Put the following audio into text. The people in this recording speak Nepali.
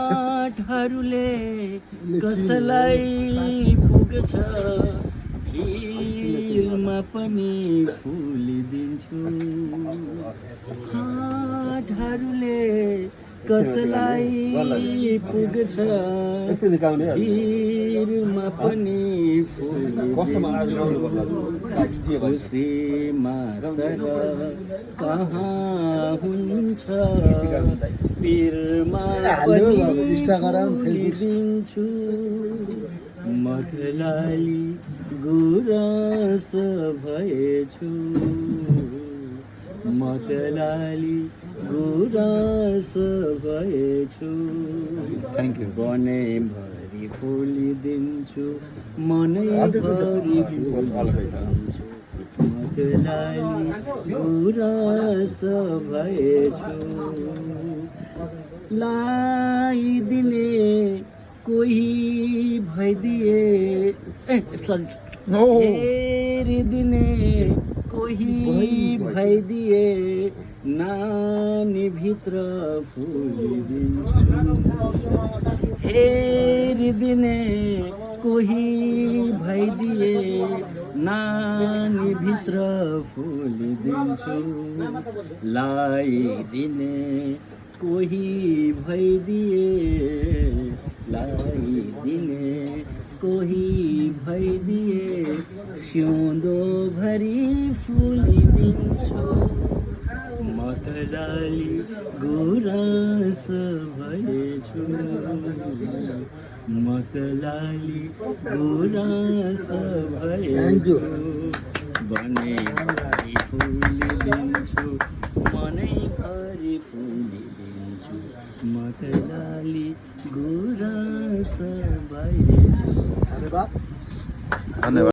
हाटहरूले कसलाई पुग्छ हिलमा पनि फुलिदिन्छु हाटहरूले कसलाई पुग्छ हिलमा पनि फुलिदिन्छु खुसीमा तर कहाँ हुन्छ पिरमा पनि फुलिदिन्छु मथलाली गुराँस भएछु मथलाली गुराँस भएछु बनैभरि फुलिदिन्छु मनैभरि फुलिदिन्छु मथलाली गुराँस भएछु लाइदिने कोही भइदिए हेरिदिने कोही भइदिए नानीभित्र फुलिदिन्छु हेरिदिने कोही भइदिए नानीभित्र फुलिदिन्छु लाइदिने कोही भइदिए लाइदिने कोही भइदिए सिउँदोभरि फुलिदिन्छु मथलाली गुराँस भएछु मथलाली गुराँस भएछु बनैभरि फुलिदिन्छु मनैभरि फुलिदिन्छु मथलाली गुराँस भएछु। धन्यवाद।